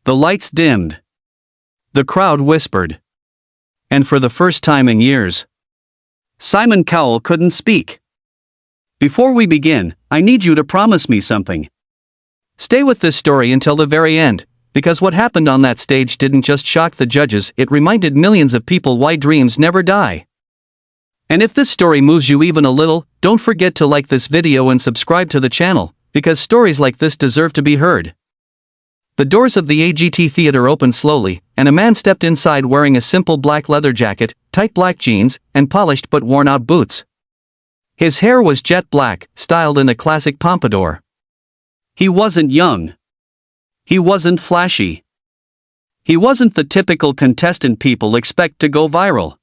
The lights dimmed. The crowd whispered. And for the first time in years, Simon Cowell couldn't speak. Before we begin, I need you to promise me something. Stay with this story until the very end, because what happened on that stage didn't just shock the judges, it reminded millions of people why dreams never die. And if this story moves you even a little, don't forget to like this video and subscribe to the channel, because stories like this deserve to be heard. The doors of the AGT theater opened slowly, and a man stepped inside wearing a simple black leather jacket, tight black jeans, and polished but worn-out boots. His hair was jet black, styled in a classic pompadour. He wasn't young. He wasn't flashy. He wasn't the typical contestant people expect to go viral.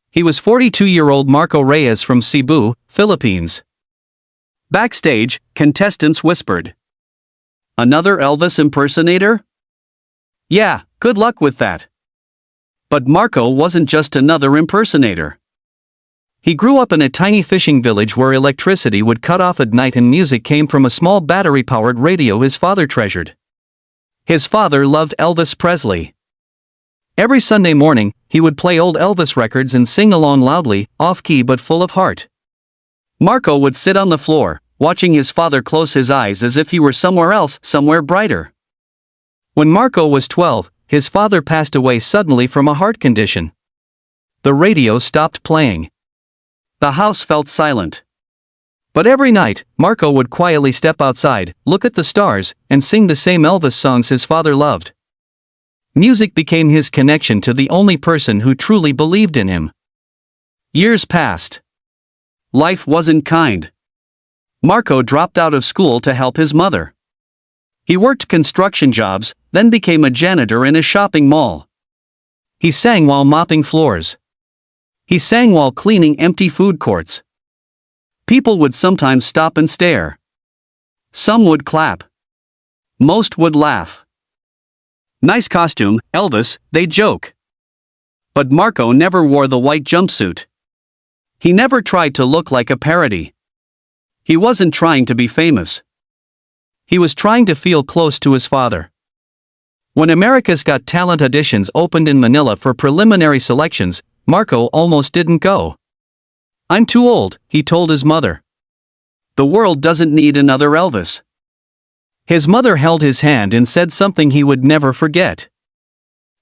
He was 42-year-old Marco Reyes from Cebu, Philippines. Backstage, contestants whispered, "Another Elvis impersonator? Yeah, good luck with that." But Marco wasn't just another impersonator. He grew up in a tiny fishing village where electricity would cut off at night and music came from a small battery-powered radio his father treasured. His father loved Elvis Presley. Every Sunday morning, he would play old Elvis records and sing along loudly, off-key but full of heart. Marco would sit on the floor, watching his father close his eyes as if he were somewhere else, somewhere brighter. When Marco was 12, his father passed away suddenly from a heart condition. The radio stopped playing. The house felt silent. But every night, Marco would quietly step outside, look at the stars, and sing the same Elvis songs his father loved. Music became his connection to the only person who truly believed in him. Years passed. Life wasn't kind. Marco dropped out of school to help his mother. He worked construction jobs, then became a janitor in a shopping mall. He sang while mopping floors. He sang while cleaning empty food courts. People would sometimes stop and stare. Some would clap. Most would laugh. "Nice costume, Elvis," they'd joke. But Marco never wore the white jumpsuit. He never tried to look like a parody. He wasn't trying to be famous. He was trying to feel close to his father. When America's Got Talent auditions opened in Manila for preliminary selections, Marco almost didn't go. "I'm too old," he told his mother. "The world doesn't need another Elvis." His mother held his hand and said something he would never forget.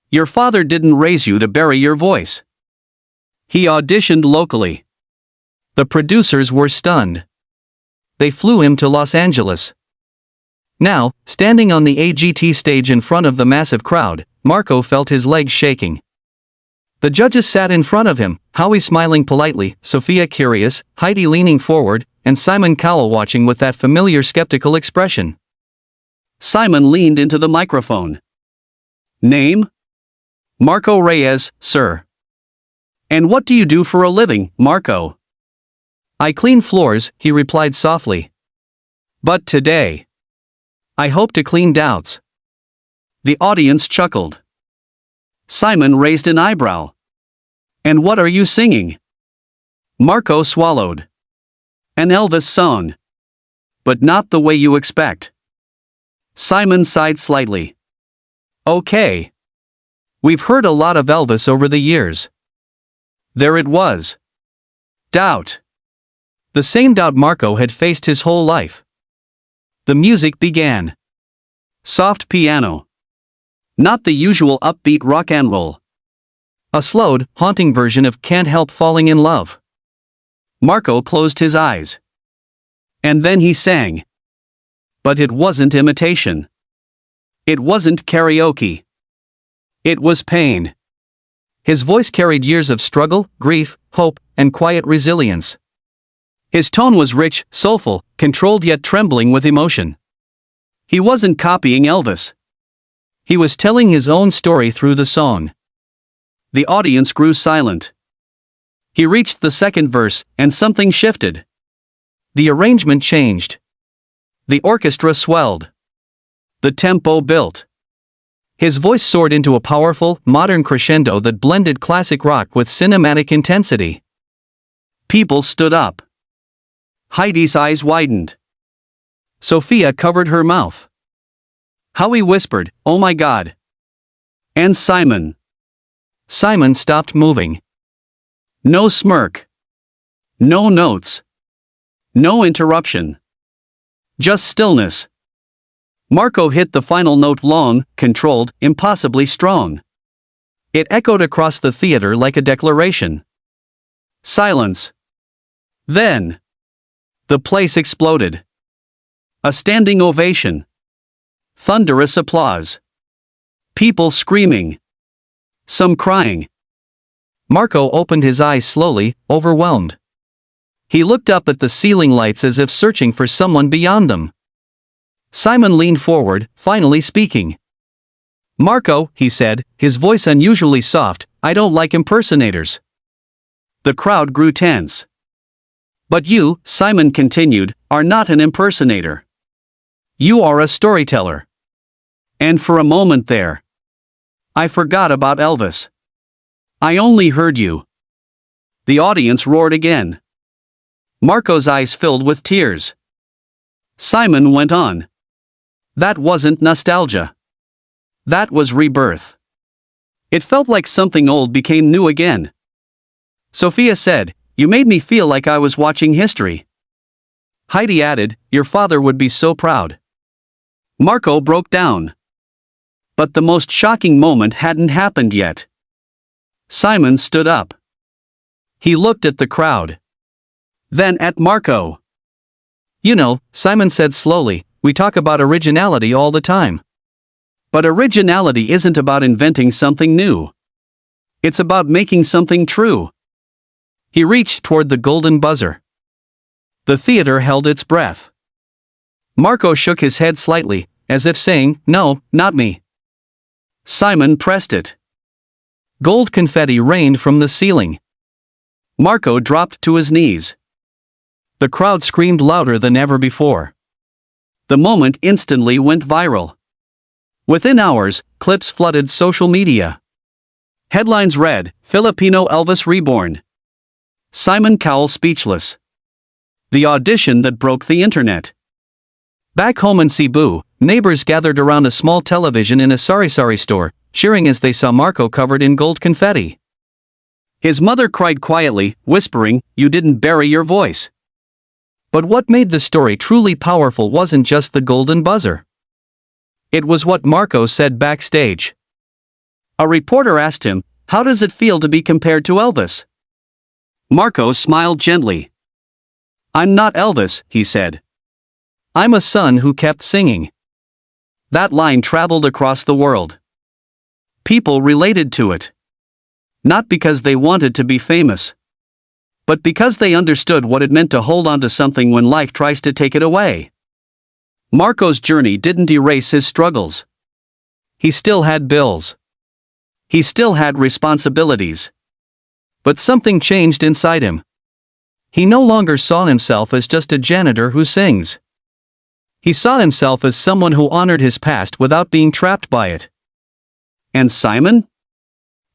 "Your father didn't raise you to bury your voice. He auditioned locally." The producers were stunned. They flew him to Los Angeles. Now, standing on the AGT stage in front of the massive crowd, Marco felt his legs shaking. The judges sat in front of him, Howie smiling politely, Sophia curious, Heidi leaning forward, and Simon Cowell watching with that familiar skeptical expression. Simon leaned into the microphone. "Name?" "Marco Reyes, sir." "And what do you do for a living, Marco?" "I clean floors," he replied softly. "But today, I hope to clean doubts." The audience chuckled. Simon raised an eyebrow. "And what are you singing?" Marco swallowed. "An Elvis song. But not the way you expect." Simon sighed slightly. "Okay. We've heard a lot of Elvis over the years." There it was. Doubt. The same doubt Marco had faced his whole life. The music began. Soft piano. Not the usual upbeat rock and roll. A slowed, haunting version of Can't Help Falling in Love. Marco closed his eyes. And then he sang. But it wasn't imitation. It wasn't karaoke. It was pain. His voice carried years of struggle, grief, hope, and quiet resilience. His tone was rich, soulful, controlled yet trembling with emotion. He wasn't copying Elvis. He was telling his own story through the song. The audience grew silent. He reached the second verse, and something shifted. The arrangement changed. The orchestra swelled. The tempo built. His voice soared into a powerful, modern crescendo that blended classic rock with cinematic intensity. People stood up. Heidi's eyes widened. Sophia covered her mouth. Howie whispered, "Oh my God." "And Simon." Simon stopped moving. No smirk. No notes. No interruption. Just stillness. Marco hit the final note long, controlled, impossibly strong. It echoed across the theater like a declaration. Silence. Then, the place exploded. A standing ovation. Thunderous applause. People screaming. Some crying. Marco opened his eyes slowly, overwhelmed. He looked up at the ceiling lights as if searching for someone beyond them. Simon leaned forward, finally speaking. "Marco," he said, his voice unusually soft, "I don't like impersonators." The crowd grew tense. "But you," Simon continued, "are not an impersonator. You are a storyteller." And for a moment there, I forgot about Elvis. I only heard you. The audience roared again. Marco's eyes filled with tears. Simon went on. That wasn't nostalgia. That was rebirth. It felt like something old became new again. Sophia said, "You made me feel like I was watching history." Heidi added, "Your father would be so proud." Marco broke down. But the most shocking moment hadn't happened yet. Simon stood up. He looked at the crowd. Then at Marco. "You know," Simon said slowly, "we talk about originality all the time. But originality isn't about inventing something new. It's about making something true." He reached toward the golden buzzer. The theater held its breath. Marco shook his head slightly, as if saying, "No, not me." Simon pressed it. Gold confetti rained from the ceiling. Marco dropped to his knees. The crowd screamed louder than ever before. The moment instantly went viral. Within hours, clips flooded social media. Headlines read, "Filipino Elvis reborn." Simon Cowell speechless. The audition that broke the internet. Back home in Cebu, neighbors gathered around a small television in a sari-sari store, cheering as they saw Marco covered in gold confetti. His mother cried quietly, whispering, "You didn't bury your voice." But what made the story truly powerful wasn't just the golden buzzer. It was what Marco said backstage. A reporter asked him, "How does it feel to be compared to Elvis?" Marco smiled gently. "I'm not Elvis," he said. "I'm a son who kept singing." That line traveled across the world. People related to it. Not because they wanted to be famous, but because they understood what it meant to hold on to something when life tries to take it away. Marco's journey didn't erase his struggles. He still had bills. He still had responsibilities. But something changed inside him. He no longer saw himself as just a janitor who sings. He saw himself as someone who honored his past without being trapped by it. And Simon?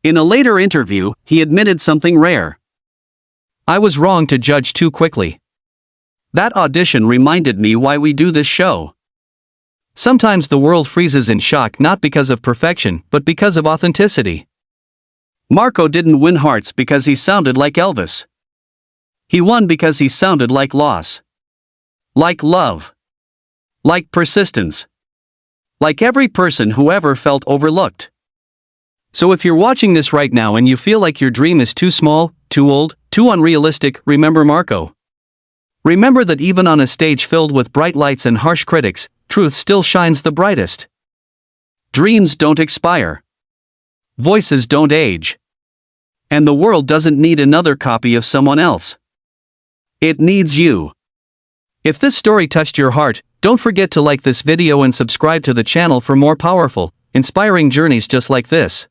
In a later interview, he admitted something rare. "I was wrong to judge too quickly. That audition reminded me why we do this show. Sometimes the world freezes in shock not because of perfection but because of authenticity." Marco didn't win hearts because he sounded like Elvis. He won because he sounded like loss. Like love. Like persistence. Like every person who ever felt overlooked. So if you're watching this right now and you feel like your dream is too small, too old, too unrealistic, remember Marco. Remember that even on a stage filled with bright lights and harsh critics, truth still shines the brightest. Dreams don't expire. Voices don't age. And the world doesn't need another copy of someone else. It needs you. If this story touched your heart, don't forget to like this video and subscribe to the channel for more powerful, inspiring journeys just like this.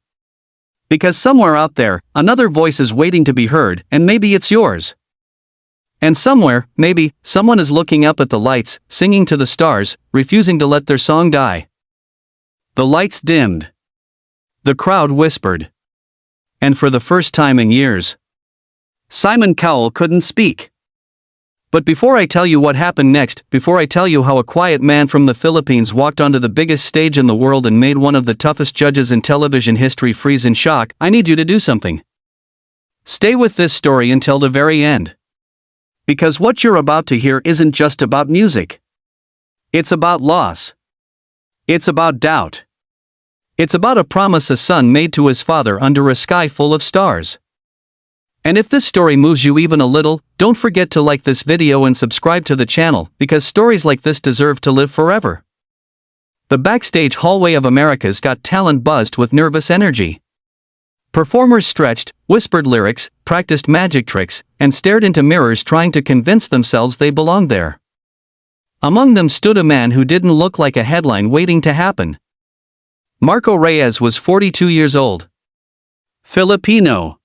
Because somewhere out there, another voice is waiting to be heard, and maybe it's yours. And somewhere, maybe, someone is looking up at the lights, singing to the stars, refusing to let their song die. The lights dimmed. The crowd whispered. And for the first time in years, Simon Cowell couldn't speak. But before I tell you what happened next, before I tell you how a quiet man from the Philippines walked onto the biggest stage in the world and made one of the toughest judges in television history freeze in shock, I need you to do something. Stay with this story until the very end. Because what you're about to hear isn't just about music. It's about loss. It's about doubt. It's about a promise a son made to his father under a sky full of stars. And if this story moves you even a little, don't forget to like this video and subscribe to the channel, because stories like this deserve to live forever. The backstage hallway of America's Got Talent buzzed with nervous energy. Performers stretched, whispered lyrics, practiced magic tricks, and stared into mirrors trying to convince themselves they belonged there. Among them stood a man who didn't look like a headline waiting to happen. Marco Reyes was 42 years old. Filipino.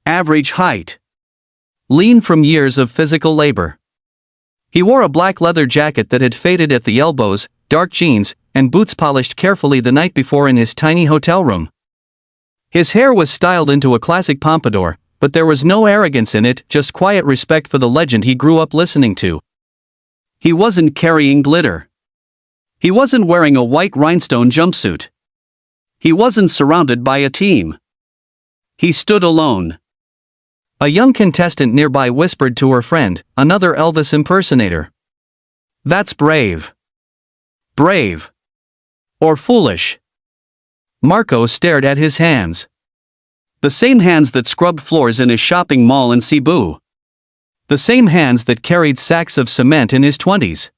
Average height. Lean from years of physical labor. He wore a black leather jacket that had faded at the elbows, dark jeans, and boots polished carefully the night before in his tiny hotel room. His hair was styled into a classic pompadour, but there was no arrogance in it, just quiet respect for the legend he grew up listening to. He wasn't carrying glitter. He wasn't wearing a white rhinestone jumpsuit. He wasn't surrounded by a team. He stood alone. A young contestant nearby whispered to her friend, another Elvis impersonator. That's brave. Brave. Or foolish. Marco stared at his hands. The same hands that scrubbed floors in his shopping mall in Cebu. The same hands that carried sacks of cement in his 20s.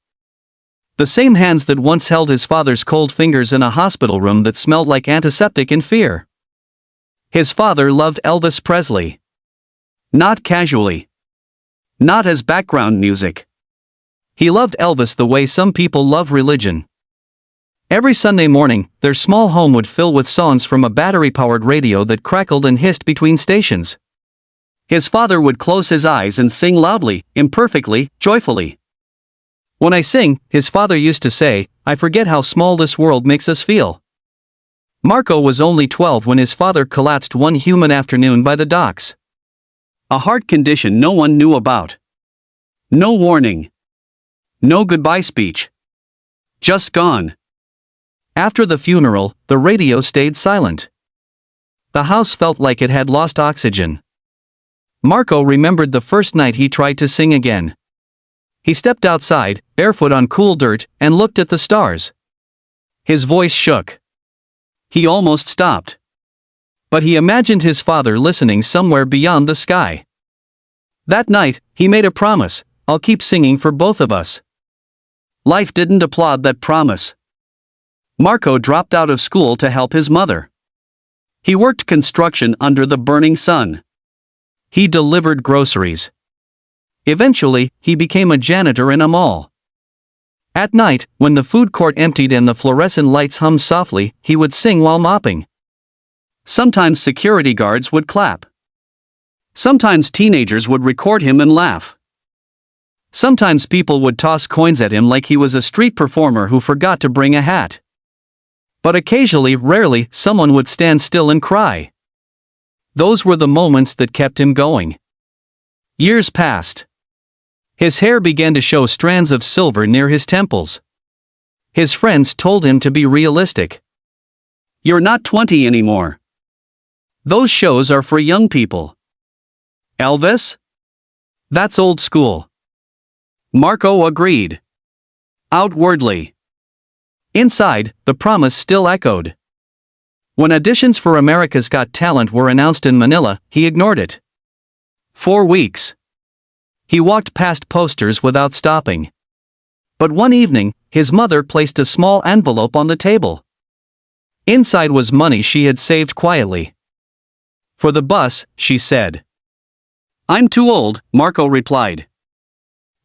The same hands that once held his father's cold fingers in a hospital room that smelled like antiseptic in fear. His father loved Elvis Presley. Not casually. Not as background music. He loved Elvis the way some people love religion. Every Sunday morning, their small home would fill with songs from a battery-powered radio that crackled and hissed between stations. His father would close his eyes and sing loudly, imperfectly, joyfully. When I sing, his father used to say, I forget how small this world makes us feel. Marco was only 12 when his father collapsed one humid afternoon by the docks. A heart condition no one knew about. No warning. No goodbye speech. Just gone. After the funeral, the radio stayed silent. The house felt like it had lost oxygen. Marco remembered the first night he tried to sing again. He stepped outside, barefoot on cool dirt, and looked at the stars. His voice shook. He almost stopped. But he imagined his father listening somewhere beyond the sky. That night, he made a promise, I'll keep singing for both of us. Life didn't applaud that promise. Marco dropped out of school to help his mother. He worked construction under the burning sun. He delivered groceries. Eventually, he became a janitor in a mall. At night, when the food court emptied and the fluorescent lights hummed softly, he would sing while mopping. Sometimes security guards would clap. Sometimes teenagers would record him and laugh. Sometimes people would toss coins at him like he was a street performer who forgot to bring a hat. But occasionally, rarely, someone would stand still and cry. Those were the moments that kept him going. Years passed. His hair began to show strands of silver near his temples. His friends told him to be realistic. You're not 20 anymore. Those shows are for young people. Elvis? That's old school. Marco agreed. Outwardly. Inside, the promise still echoed. When auditions for America's Got Talent were announced in Manila, he ignored it. 4 weeks. He walked past posters without stopping. But one evening, his mother placed a small envelope on the table. Inside was money she had saved quietly. For the bus, she said. I'm too old, Marco replied.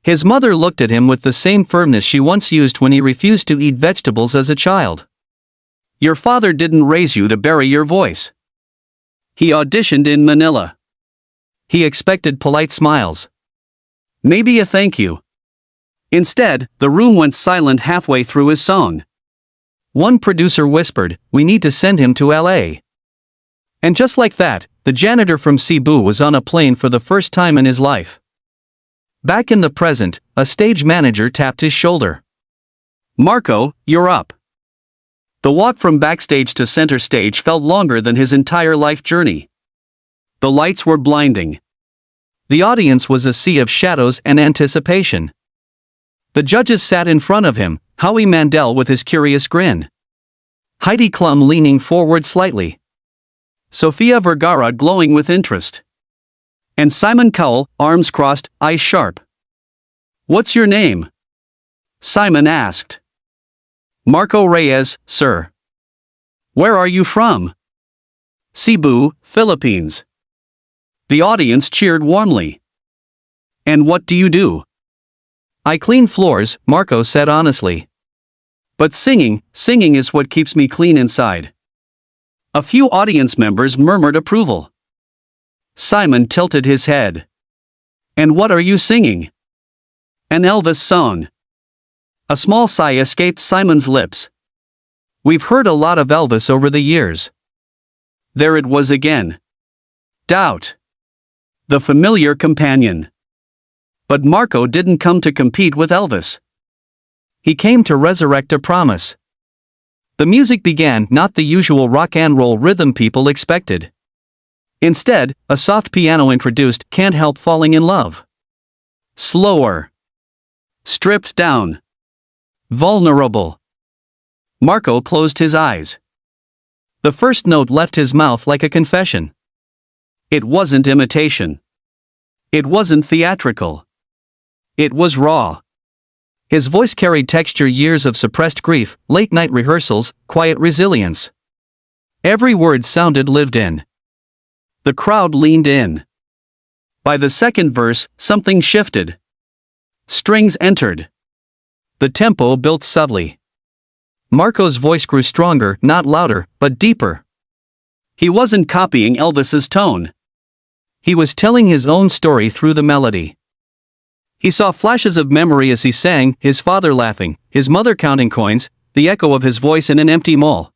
His mother looked at him with the same firmness she once used when he refused to eat vegetables as a child. Your father didn't raise you to bury your voice. He auditioned in Manila. He expected polite smiles. Maybe a thank you. Instead, the room went silent halfway through his song. One producer whispered, "We need to send him to LA." And just like that, the janitor from Cebu was on a plane for the first time in his life. Back in the present, a stage manager tapped his shoulder. "Marco, you're up." The walk from backstage to center stage felt longer than his entire life journey. The lights were blinding. The audience was a sea of shadows and anticipation. The judges sat in front of him, Howie Mandel with his curious grin, Heidi Klum leaning forward slightly, Sofia Vergara glowing with interest, and Simon Cowell, arms crossed, eyes sharp. "What's your name?" Simon asked. "Marco Reyes, sir." "Where are you from?" "Cebu, Philippines." The audience cheered warmly. "And what do you do?" "I clean floors," Marco said honestly. "But singing is what keeps me clean inside." A few audience members murmured approval. Simon tilted his head. "And what are you singing?" "An Elvis song." A small sigh escaped Simon's lips. "We've heard a lot of Elvis over the years." There it was again. Doubt. The familiar companion. But Marco didn't come to compete with Elvis. He came to resurrect a promise. The music began, not the usual rock and roll rhythm people expected. Instead, a soft piano introduced "Can't Help Falling in Love." Slower. Stripped down. Vulnerable. Marco closed his eyes. The first note left his mouth like a confession. It wasn't imitation. It wasn't theatrical. It was raw. His voice carried texture, years of suppressed grief, late-night rehearsals, quiet resilience. Every word sounded lived in. The crowd leaned in. By the second verse, something shifted. Strings entered. The tempo built subtly. Marco's voice grew stronger, not louder, but deeper. He wasn't copying Elvis's tone. He was telling his own story through the melody. He saw flashes of memory as he sang, his father laughing, his mother counting coins, the echo of his voice in an empty mall.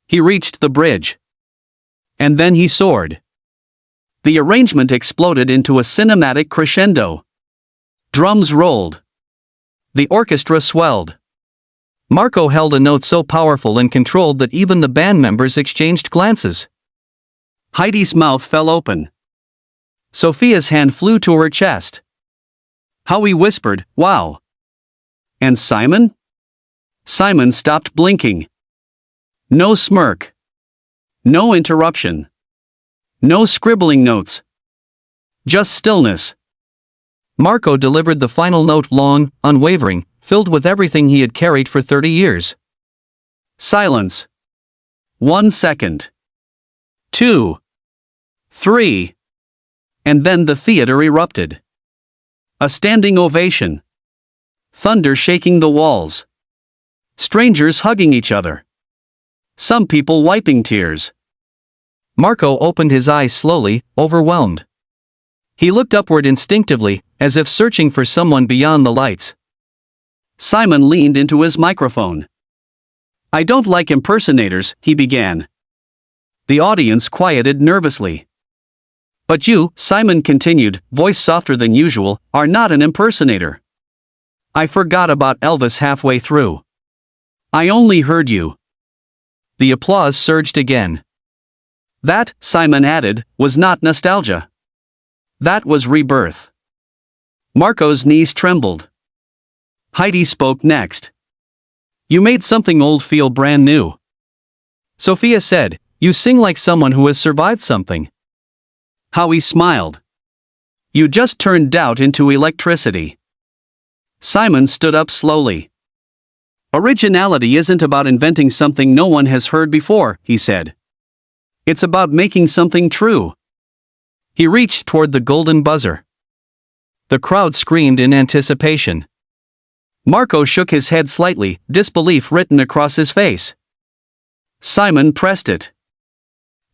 He reached the bridge. And then he soared. The arrangement exploded into a cinematic crescendo. Drums rolled. The orchestra swelled. Marco held a note so powerful and controlled that even the band members exchanged glances. Heidi's mouth fell open. Sophia's hand flew to her chest. Howie whispered, "Wow." And Simon? Simon stopped blinking. No smirk. No interruption. No scribbling notes. Just stillness. Marco delivered the final note, long, unwavering, filled with everything he had carried for 30 years. Silence. 1 second. 2. 3. And then the theater erupted. A standing ovation. Thunder shaking the walls. Strangers hugging each other. Some people wiping tears. Marco opened his eyes slowly, overwhelmed. He looked upward instinctively, as if searching for someone beyond the lights. Simon leaned into his microphone. "I don't like impersonators," he began. The audience quieted nervously. "But you," Simon continued, voice softer than usual, "are not an impersonator." "I forgot about Elvis halfway through. I only heard you." The applause surged again. That, Simon added, was not nostalgia. That was rebirth. Marco's knees trembled. Heidi spoke next. "You made something old feel brand new." Sophia said, "You sing like someone who has survived something." Howie smiled. "You just turned doubt into electricity." Simon stood up slowly. "Originality isn't about inventing something no one has heard before," he said. "It's about making something true." He reached toward the golden buzzer. The crowd screamed in anticipation. Marco shook his head slightly, disbelief written across his face. Simon pressed it.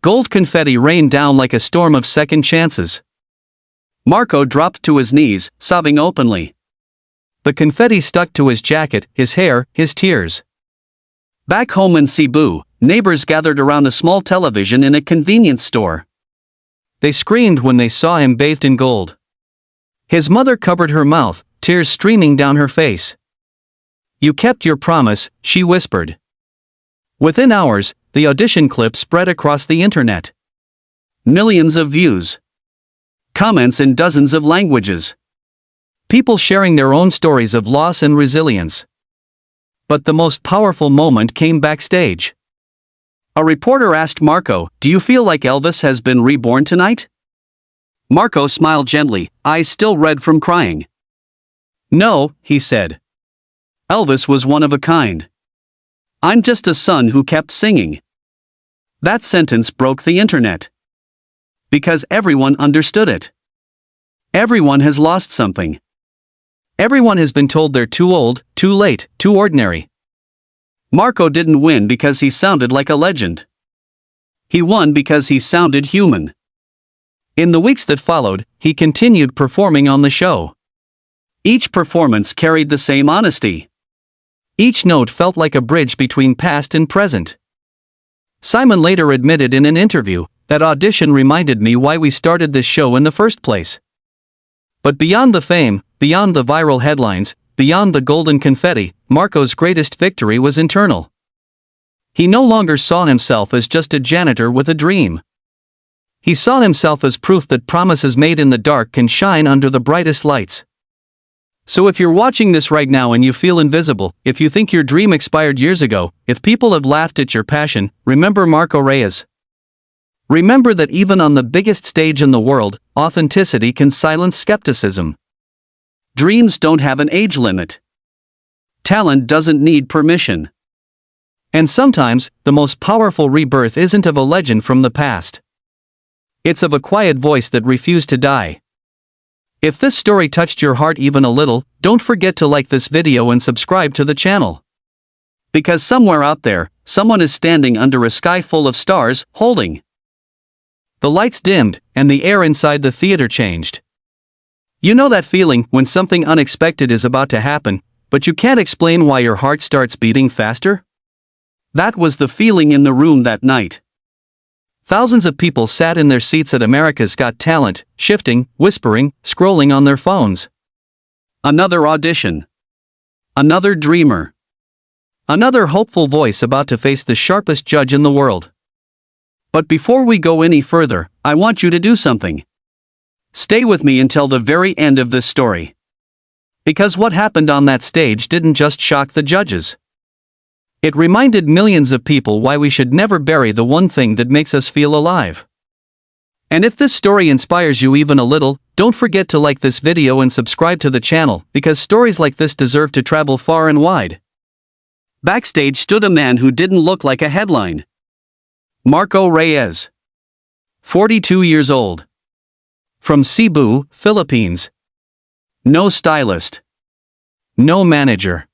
Gold confetti rained down like a storm of second chances. Marco dropped to his knees, sobbing openly. The confetti stuck to his jacket, his hair, his tears. Back home in Cebu, neighbors gathered around a small television in a convenience store. They screamed when they saw him bathed in gold. His mother covered her mouth, tears streaming down her face. "You kept your promise," she whispered. Within hours, the audition clip spread across the internet. Millions of views. Comments in dozens of languages. People sharing their own stories of loss and resilience. But the most powerful moment came backstage. A reporter asked Marco, "Do you feel like Elvis has been reborn tonight?" Marco smiled gently, eyes still red from crying. "No," he said. "Elvis was one of a kind. I'm just a son who kept singing." That sentence broke the internet. Because everyone understood it. Everyone has lost something. Everyone has been told they're too old, too late, too ordinary. Marco didn't win because he sounded like a legend. He won because he sounded human. In the weeks that followed, he continued performing on the show. Each performance carried the same honesty. Each note felt like a bridge between past and present. Simon later admitted in an interview, "That audition reminded me why we started this show in the first place." But beyond the fame, beyond the viral headlines, beyond the golden confetti, Marco's greatest victory was internal. He no longer saw himself as just a janitor with a dream. He saw himself as proof that promises made in the dark can shine under the brightest lights. So if you're watching this right now and you feel invisible, if you think your dream expired years ago, if people have laughed at your passion, remember Marco Reyes. Remember that even on the biggest stage in the world, authenticity can silence skepticism. Dreams don't have an age limit. Talent doesn't need permission. And sometimes, the most powerful rebirth isn't of a legend from the past. It's of a quiet voice that refused to die. If this story touched your heart even a little, don't forget to like this video and subscribe to the channel. Because somewhere out there, someone is standing under a sky full of stars, holding. The lights dimmed, and the air inside the theater changed. You know that feeling when something unexpected is about to happen, but you can't explain why your heart starts beating faster? That was the feeling in the room that night. Thousands of people sat in their seats at America's Got Talent, shifting, whispering, scrolling on their phones. Another audition. Another dreamer. Another hopeful voice about to face the sharpest judge in the world. But before we go any further, I want you to do something. Stay with me until the very end of this story. Because what happened on that stage didn't just shock the judges. It reminded millions of people why we should never bury the one thing that makes us feel alive. And if this story inspires you even a little, don't forget to like this video and subscribe to the channel, because stories like this deserve to travel far and wide. Backstage stood a man who didn't look like a headline. Marco Reyes. 42 years old. From Cebu, Philippines. No stylist. No manager.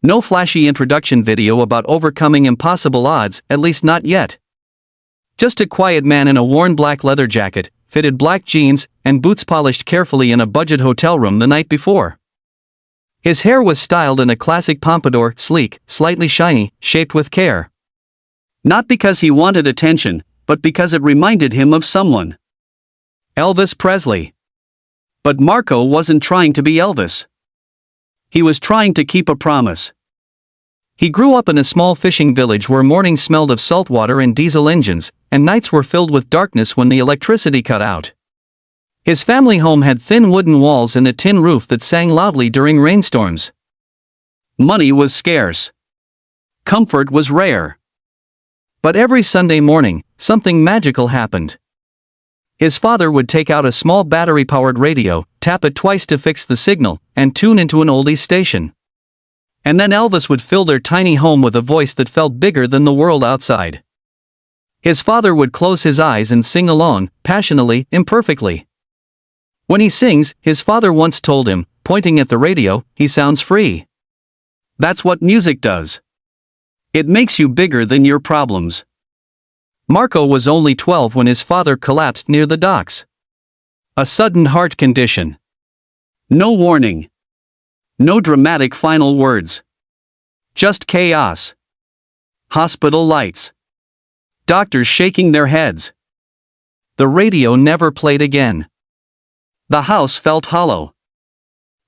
No flashy introduction video about overcoming impossible odds, at least not yet. Just a quiet man in a worn black leather jacket, fitted black jeans, and boots polished carefully in a budget hotel room the night before. His hair was styled in a classic pompadour, sleek, slightly shiny, shaped with care. Not because he wanted attention, but because it reminded him of someone. Elvis Presley. But Marco wasn't trying to be Elvis. He was trying to keep a promise. He grew up in a small fishing village where mornings smelled of salt water and diesel engines, and nights were filled with darkness when the electricity cut out. His family home had thin wooden walls and a tin roof that sang loudly during rainstorms. Money was scarce. Comfort was rare. But every Sunday morning, something magical happened. His father would take out a small battery-powered radio, tap it twice to fix the signal, and tune into an oldies station. And then Elvis would fill their tiny home with a voice that felt bigger than the world outside. His father would close his eyes and sing along, passionately, imperfectly. When he sings, his father once told him, pointing at the radio, he sounds free. That's what music does. It makes you bigger than your problems. Marco was only 12 when his father collapsed near the docks. A sudden heart condition. No warning. No dramatic final words. Just chaos. Hospital lights. Doctors shaking their heads. The radio never played again. The house felt hollow.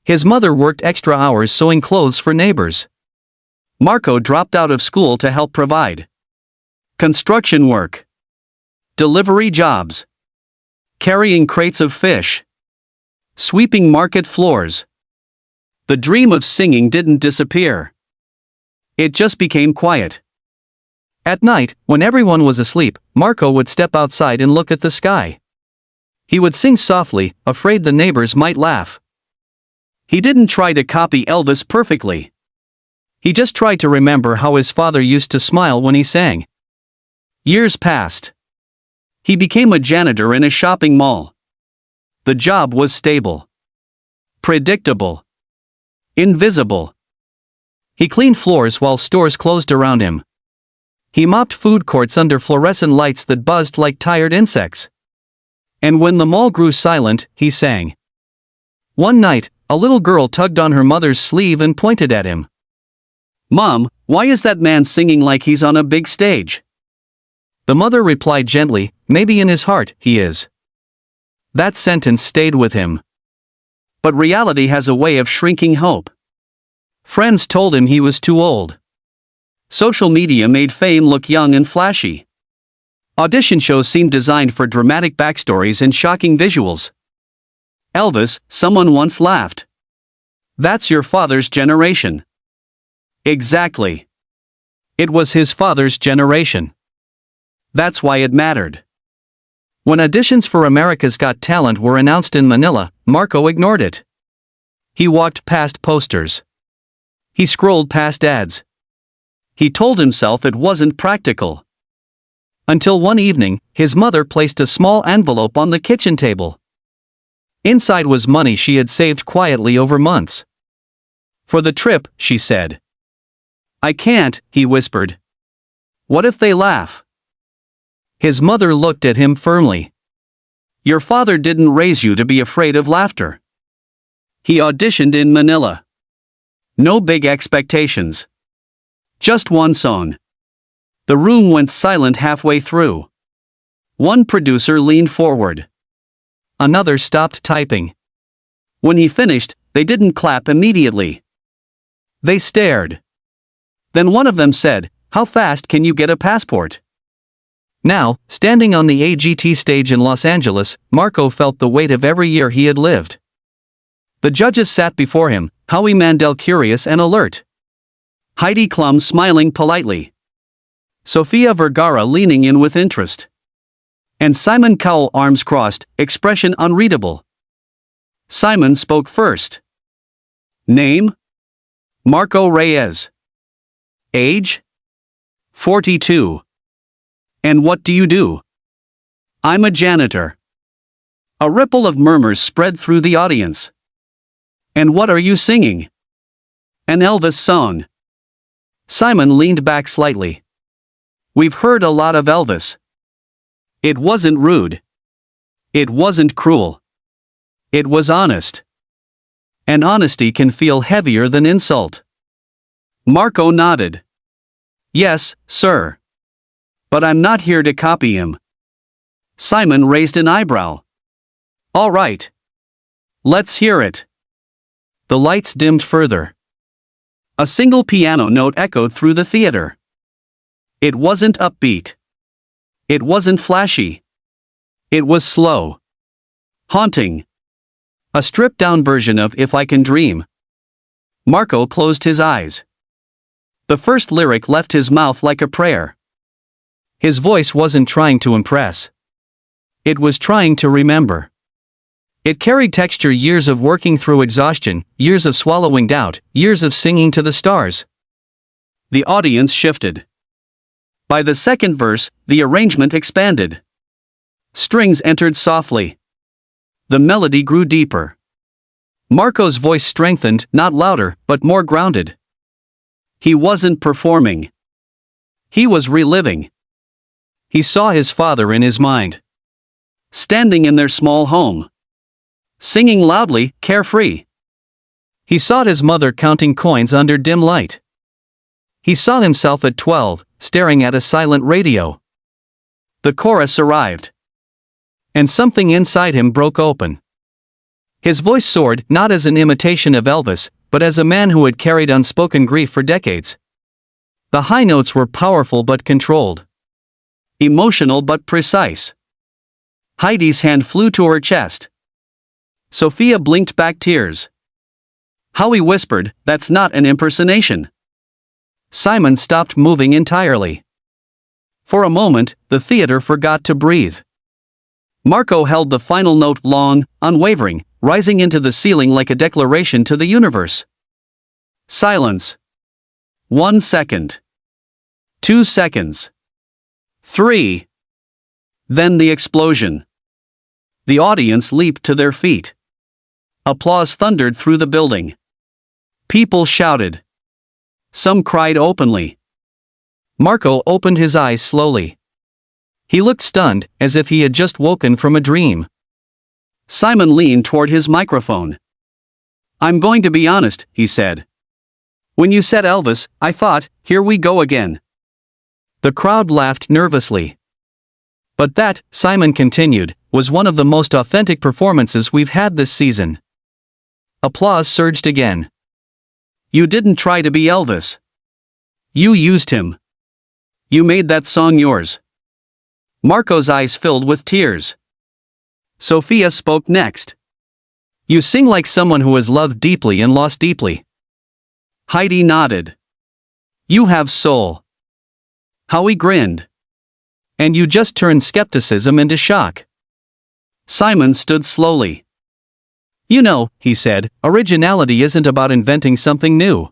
His mother worked extra hours sewing clothes for neighbors. Marco dropped out of school to help provide. Construction work. Delivery jobs. Carrying crates of fish. Sweeping market floors. The dream of singing didn't disappear. It just became quiet. At night, when everyone was asleep, Marco would step outside and look at the sky. He would sing softly, afraid the neighbors might laugh. He didn't try to copy Elvis perfectly. He just tried to remember how his father used to smile when he sang. Years passed. He became a janitor in a shopping mall. The job was stable. Predictable. Invisible. He cleaned floors while stores closed around him. He mopped food courts under fluorescent lights that buzzed like tired insects. And when the mall grew silent, he sang. One night, a little girl tugged on her mother's sleeve and pointed at him. "Mom, why is that man singing like he's on a big stage?" The mother replied gently, "Maybe in his heart, he is." That sentence stayed with him. But reality has a way of shrinking hope. Friends told him he was too old. Social media made fame look young and flashy. Audition shows seemed designed for dramatic backstories and shocking visuals. Elvis, someone once laughed. That's your father's generation. Exactly. It was his father's generation. That's why it mattered. When auditions for America's Got Talent were announced in Manila, Marco ignored it. He walked past posters. He scrolled past ads. He told himself it wasn't practical. Until one evening, his mother placed a small envelope on the kitchen table. Inside was money she had saved quietly over months. "For the trip," she said. "I can't," he whispered. "What if they laugh?" His mother looked at him firmly. "Your father didn't raise you to be afraid of laughter." He auditioned in Manila. No big expectations. Just one song. The room went silent halfway through. One producer leaned forward. Another stopped typing. When he finished, they didn't clap immediately. They stared. Then one of them said, "How fast can you get a passport?" Now, standing on the AGT stage in Los Angeles, Marco felt the weight of every year he had lived. The judges sat before him, Howie Mandel curious and alert. Heidi Klum smiling politely. Sofia Vergara leaning in with interest. And Simon Cowell arms crossed, expression unreadable. Simon spoke first. Name? Marco Reyes. Age? 42. And what do you do? I'm a janitor. A ripple of murmurs spread through the audience. And what are you singing? An Elvis song. Simon leaned back slightly. We've heard a lot of Elvis. It wasn't rude. It wasn't cruel. It was honest. And honesty can feel heavier than insult. Marco nodded. Yes, sir. But I'm not here to copy him. Simon raised an eyebrow. All right. Let's hear it. The lights dimmed further. A single piano note echoed through the theater. It wasn't upbeat. It wasn't flashy. It was slow. Haunting. A stripped-down version of If I Can Dream. Marco closed his eyes. The first lyric left his mouth like a prayer. His voice wasn't trying to impress. It was trying to remember. It carried texture, years of working through exhaustion, years of swallowing doubt, years of singing to the stars. The audience shifted. By the second verse, the arrangement expanded. Strings entered softly. The melody grew deeper. Marco's voice strengthened, not louder, but more grounded. He wasn't performing. He was reliving. He saw his father in his mind. Standing in their small home. Singing loudly, carefree. He saw his mother counting coins under dim light. He saw himself at 12, staring at a silent radio. The chorus arrived. And something inside him broke open. His voice soared, not as an imitation of Elvis, but as a man who had carried unspoken grief for decades. The high notes were powerful but controlled. Emotional but precise. Heidi's hand flew to her chest. Sophia blinked back tears. Howie whispered, "That's not an impersonation." Simon stopped moving entirely. For a moment, the theater forgot to breathe. Marco held the final note long, unwavering, rising into the ceiling like a declaration to the universe. Silence. 1 second. 2 seconds. 3. Then the explosion. The audience leaped to their feet. Applause thundered through the building. People shouted. Some cried openly. Marco opened his eyes slowly. He looked stunned, as if he had just woken from a dream. Simon leaned toward his microphone. "I'm going to be honest," he said. "When you said Elvis, I thought, here we go again." The crowd laughed nervously. "But that," Simon continued, "was one of the most authentic performances we've had this season." Applause surged again. "You didn't try to be Elvis. You used him. You made that song yours." Marco's eyes filled with tears. Sophia spoke next. "You sing like someone who has loved deeply and lost deeply." Heidi nodded. "You have soul." Howie grinned. "And you just turned skepticism into shock." Simon stood slowly. "You know," he said, "originality isn't about inventing something new.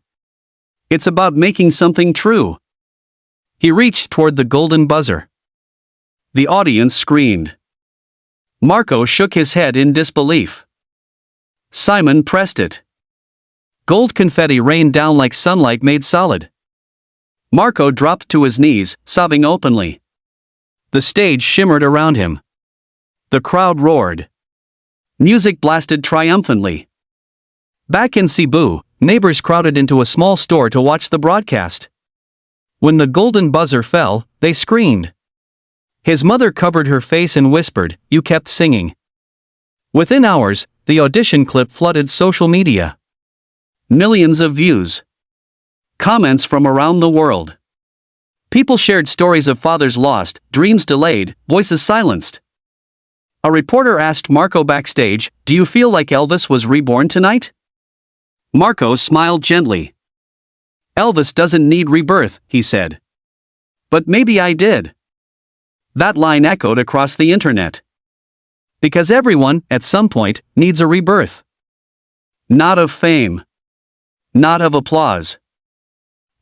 It's about making something true." He reached toward the golden buzzer. The audience screamed. Marco shook his head in disbelief. Simon pressed it. Gold confetti rained down like sunlight made solid. Marco dropped to his knees, sobbing openly. The stage shimmered around him. The crowd roared. Music blasted triumphantly. Back in Cebu, neighbors crowded into a small store to watch the broadcast. When the golden buzzer fell, they screamed. His mother covered her face and whispered, "You kept singing." Within hours, the audition clip flooded social media. Millions of views. Comments from around the world. People shared stories of fathers lost, dreams delayed, voices silenced. A reporter asked Marco backstage, "Do you feel like Elvis was reborn tonight?" Marco smiled gently. "Elvis doesn't need rebirth," he said. "But maybe I did." That line echoed across the internet. Because everyone, at some point, needs a rebirth. Not of fame. Not of applause.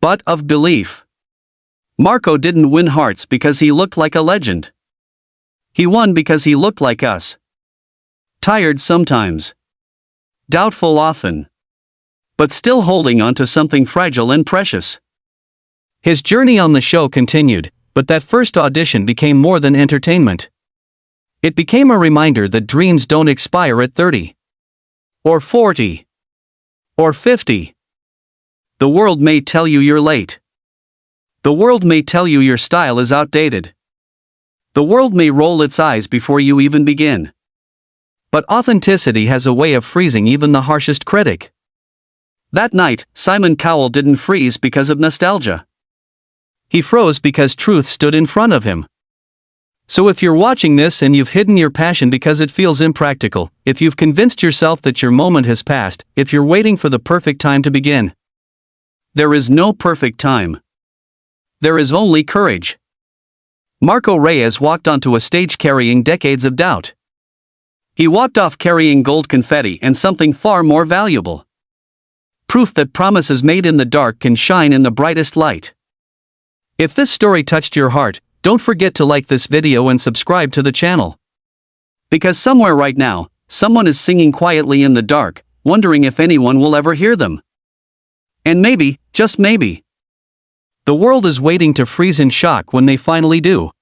But of belief. Marco didn't win hearts because he looked like a legend. He won because he looked like us. Tired sometimes. Doubtful often. But still holding on to something fragile and precious. His journey on the show continued, but that first audition became more than entertainment. It became a reminder that dreams don't expire at 30. Or 40. Or 50. The world may tell you you're late. The world may tell you your style is outdated. The world may roll its eyes before you even begin. But authenticity has a way of freezing even the harshest critic. That night, Simon Cowell didn't freeze because of nostalgia. He froze because truth stood in front of him. So if you're watching this and you've hidden your passion because it feels impractical, if you've convinced yourself that your moment has passed, if you're waiting for the perfect time to begin, there is no perfect time. There is only courage. Marco Reyes walked onto a stage carrying decades of doubt. He walked off carrying gold confetti and something far more valuable. Proof that promises made in the dark can shine in the brightest light. If this story touched your heart, don't forget to like this video and subscribe to the channel. Because somewhere right now, someone is singing quietly in the dark, wondering if anyone will ever hear them. And maybe, just maybe, the world is waiting to freeze in shock when they finally do.